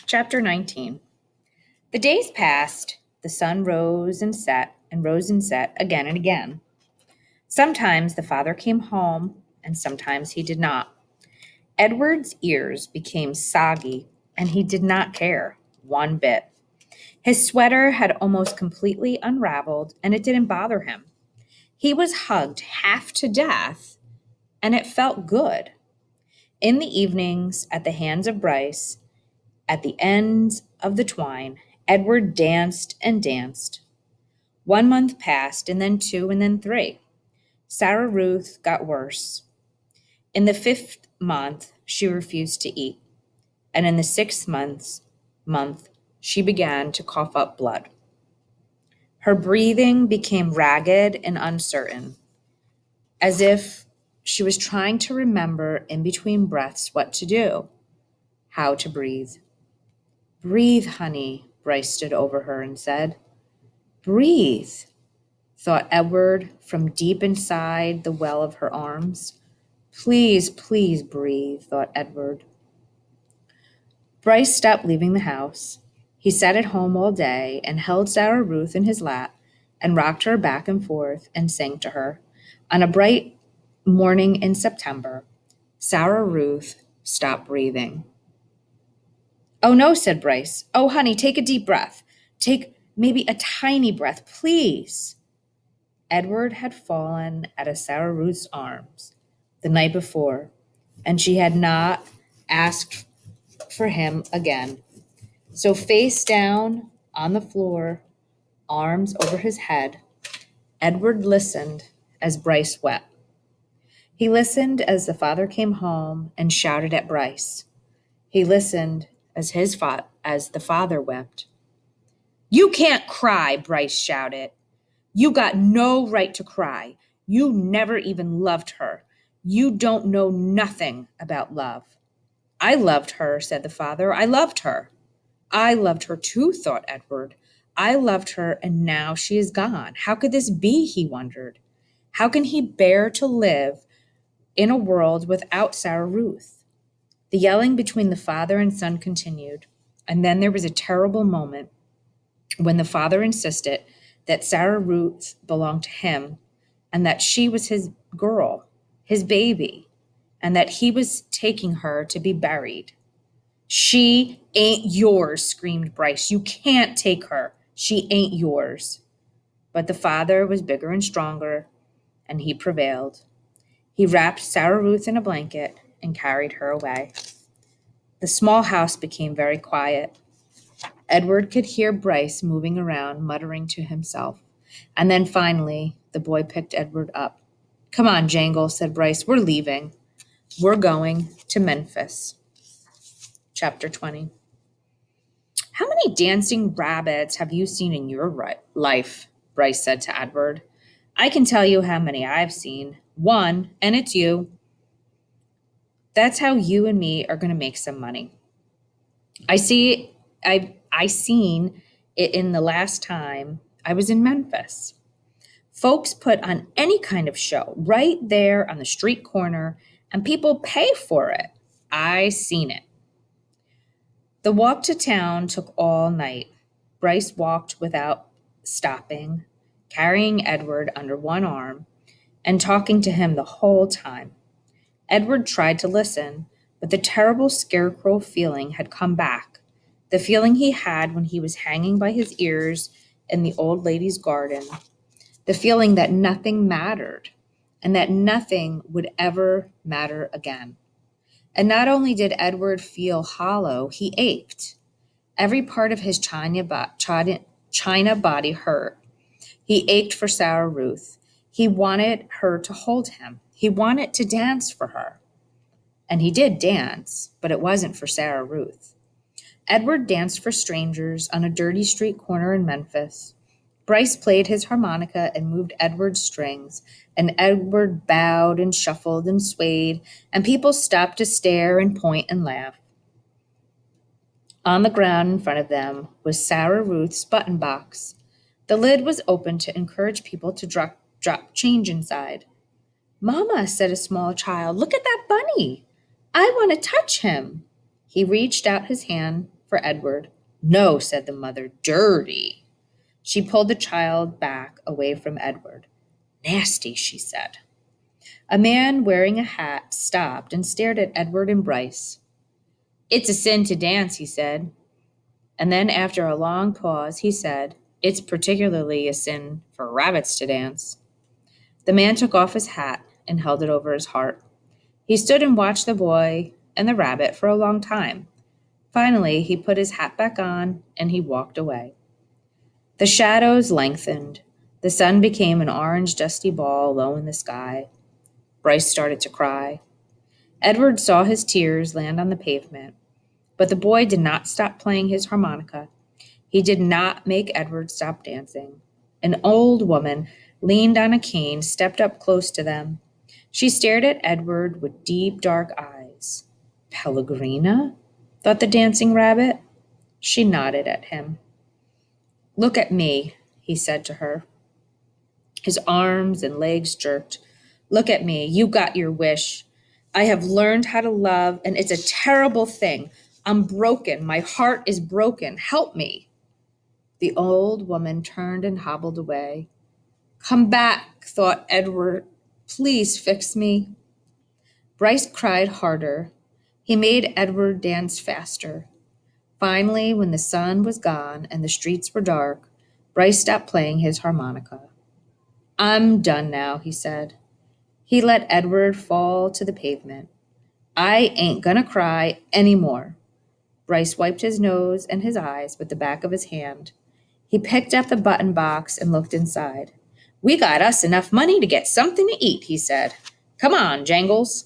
Chapter 19. The days passed. The sun rose and set and rose and set again and again. Sometimes the father came home, and sometimes he did not. Edward's ears became soggy, and he did not care one bit. His sweater had almost completely unraveled, and it didn't bother him. He was hugged half to death, and it felt good. In the evenings, at the hands of Bryce, at the ends of the twine, Edward danced and danced. 1 month passed, and then 2, and then 3. Sarah Ruth got worse. In the 5th month, she refused to eat, and in the 6th month, she began to cough up blood. Her breathing became ragged and uncertain, as if she was trying to remember in between breaths what to do, how to breathe. "Breathe, honey," Bryce stood over her and said. "Breathe," thought Edward from deep inside the well of her arms. "Please, please breathe," thought Edward. Bryce stopped leaving the house. He sat at home all day and held Sarah Ruth in his lap and rocked her back and forth and sang to her. On a bright morning in September, Sarah Ruth stopped breathing. "Oh, no," said Bryce. "Oh, honey, take a deep breath. Take maybe a tiny breath, please." Edward had fallen out of Sarah Ruth's arms the night before, and she had not asked for him again. So face down on the floor, arms over his head, Edward listened as Bryce wept. He listened as the father came home and shouted at Bryce. He listened as the father wept. "You can't cry," Bryce shouted. "You got no right to cry. You never even loved her. You don't know nothing about love." "I loved her," said the father. "I loved her." "I loved her too," thought Edward. "I loved her, and now she is gone. How could this be?" he wondered. How can he bear to live in a world without Sarah Ruth? The yelling between the father and son continued, and then there was a terrible moment when the father insisted that Sarah Ruth belonged to him and that she was his girl, his baby, and that he was taking her to be buried. "She ain't yours," screamed Bryce. "You can't take her. She ain't yours." But the father was bigger and stronger, and he prevailed. He wrapped Sarah Ruth in a blanket and carried her away. The small house became very quiet. Edward could hear Bryce moving around, muttering to himself. And then finally, the boy picked Edward up. "Come on, Jangle," said Bryce. "We're leaving. We're going to Memphis." Chapter 20. "How many dancing rabbits have you seen in your life?" Bryce said to Edward. "I can tell you how many I've seen. One, and it's you. That's how you and me are going to make some money. I seen it in the last time I was in Memphis. Folks put on any kind of show right there on the street corner, and people pay for it. I seen it." The walk to town took all night. Bryce walked without stopping, carrying Edward under one arm and talking to him the whole time. Edward tried to listen, but the terrible scarecrow feeling had come back, the feeling he had when he was hanging by his ears in the old lady's garden, the feeling that nothing mattered and that nothing would ever matter again. And not only did Edward feel hollow, he ached. Every part of his china body hurt. He ached for Sarah Ruth. He wanted her to hold him. He wanted to dance for her. And he did dance, but it wasn't for Sarah Ruth. Edward danced for strangers on a dirty street corner in Memphis. Bryce played his harmonica and moved Edward's strings, and Edward bowed and shuffled and swayed, and people stopped to stare and point and laugh. On the ground in front of them was Sarah Ruth's button box. The lid was open to encourage people to drop change inside. "Mama," said a small child, "look at that bunny. I want to touch him." He reached out his hand for Edward. No, said the mother, dirty. She pulled the child back away from Edward. Nasty, she said. A man wearing a hat stopped and stared at Edward and Bryce. It's a sin to dance, he said. And then, after a long pause, he said, It's particularly a sin for rabbits to dance. The man took off his hat and held it over his heart. He stood and watched the boy and the rabbit for a long time. Finally, he put his hat back on and he walked away. The shadows lengthened. The sun became an orange, dusty ball low in the sky. Bryce started to cry. Edward saw his tears land on the pavement, but the boy did not stop playing his harmonica. He did not make Edward stop dancing. An old woman leaned on a cane, stepped up close to them. She stared at Edward with deep, dark eyes. Pellegrina? Thought the dancing rabbit. She nodded at him. Look at me, he said to her. His arms and legs jerked. Look at me. You got your wish. I have learned how to love, and it's a terrible thing. I'm broken. My heart is broken. Help me. The old woman turned and hobbled away. Come back, thought Edward. Please fix me. Bryce cried harder. He made Edward dance faster. Finally, when the sun was gone and the streets were dark, Bryce stopped playing his harmonica. I'm done now, he said. He let Edward fall to the pavement. I ain't gonna cry any more. Bryce wiped his nose and his eyes with the back of his hand. He picked up the button box and looked inside. We got us enough money to get something to eat, he said. Come on, Jangles.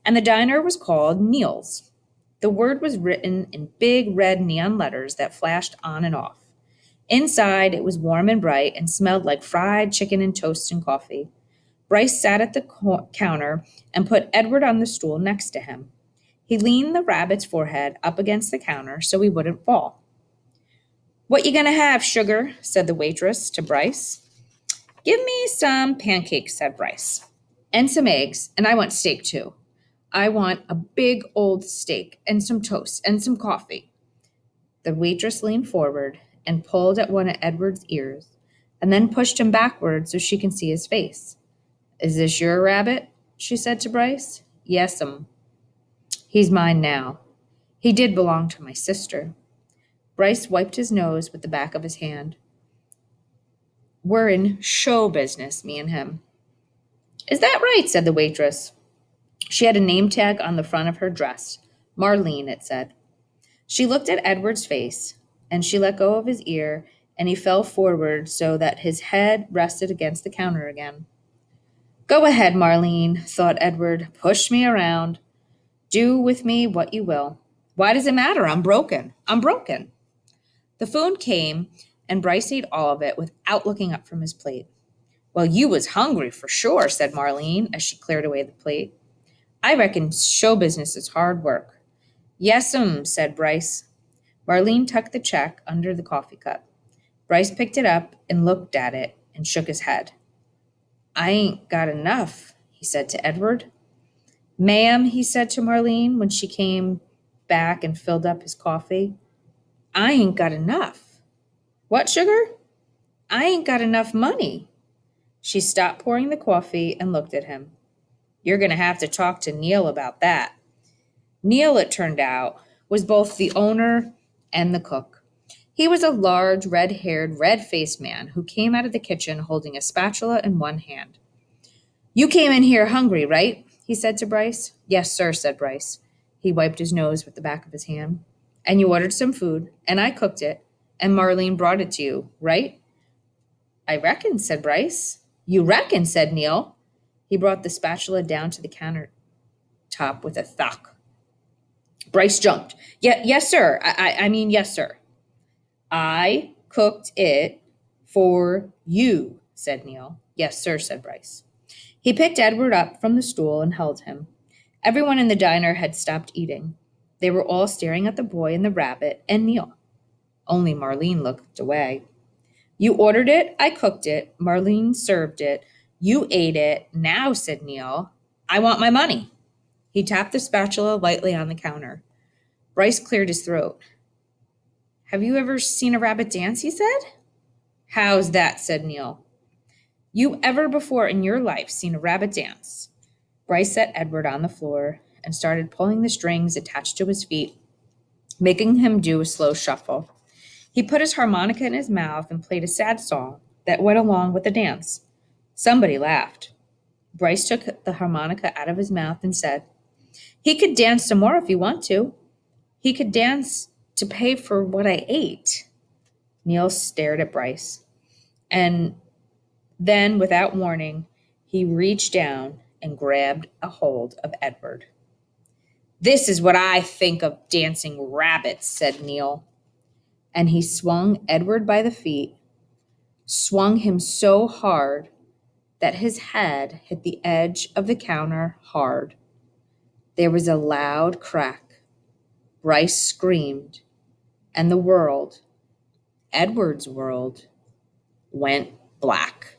And the diner was called Neil's. The word was written in big red neon letters that flashed on and off. Inside, it was warm and bright and smelled like fried chicken and toast and coffee. Bryce sat at the counter and put Edward on the stool next to him. He leaned the rabbit's forehead up against the counter so he wouldn't fall. What you gonna have, sugar? Said the waitress to Bryce. Give me some pancakes, said Bryce. And some eggs, and I want steak too. I want a big old steak and some toast and some coffee. The waitress leaned forward and pulled at one of Edward's ears and then pushed him backward so she could see his face. Is this your rabbit? She said to Bryce. Yes'm. He's mine now. He did belong to my sister. Bryce wiped his nose with the back of his hand. We're in show business, me and him. Is that right? Said the waitress. She had a name tag on the front of her dress. Marlene, it said. She looked at Edward's face, and she let go of his ear, and he fell forward so that his head rested against the counter again. Go ahead, Marlene, thought Edward. Push me around. Do with me what you will. Why does it matter? I'm broken. I'm broken. The food came, and Bryce ate all of it without looking up from his plate. Well, you was hungry for sure, said Marlene as she cleared away the plate. I reckon show business is hard work. Yes'm, said Bryce. Marlene tucked the check under the coffee cup. Bryce picked it up and looked at it and shook his head. I ain't got enough, he said to Edward. Ma'am, he said to Marlene when she came back and filled up his coffee. I ain't got enough. What, sugar? I ain't got enough money. She stopped pouring the coffee and looked at him. You're going to have to talk to Neil about that. Neil, it turned out, was both the owner and the cook. He was a large, red-haired, red-faced man who came out of the kitchen holding a spatula in one hand. You came in here hungry, right? He said to Bryce. Yes, sir, said Bryce. He wiped his nose with the back of his hand. And you ordered some food, and I cooked it, and Marlene brought it to you, right? I reckon, said Bryce. You reckon, said Neil. He brought the spatula down to the countertop with a thunk. Bryce jumped. Yes, sir. I mean, yes, sir. I cooked it for you, said Neil. Yes, sir, said Bryce. He picked Edward up from the stool and held him. Everyone in the diner had stopped eating. They were all staring at the boy and the rabbit and Neil. Only Marlene looked away. You ordered it, I cooked it, Marlene served it, you ate it. Now, said Neil, I want my money. He tapped the spatula lightly on the counter. Bryce cleared his throat. Have you ever seen a rabbit dance, he said. How's that, said Neil. You ever before in your life seen a rabbit dance? Bryce set Edward on the floor and started pulling the strings attached to his feet, making him do a slow shuffle. He put his harmonica in his mouth and played a sad song that went along with the dance. Somebody laughed. Bryce took the harmonica out of his mouth and said, He could dance some more if you want to. He could dance to pay for what I ate. Neil stared at Bryce, and then, without warning, he reached down and grabbed a hold of Edward. This is what I think of dancing rabbits, said Neil. And he swung Edward by the feet, swung him so hard that his head hit the edge of the counter hard. There was a loud crack. Bryce screamed, and the world, Edward's world, went black.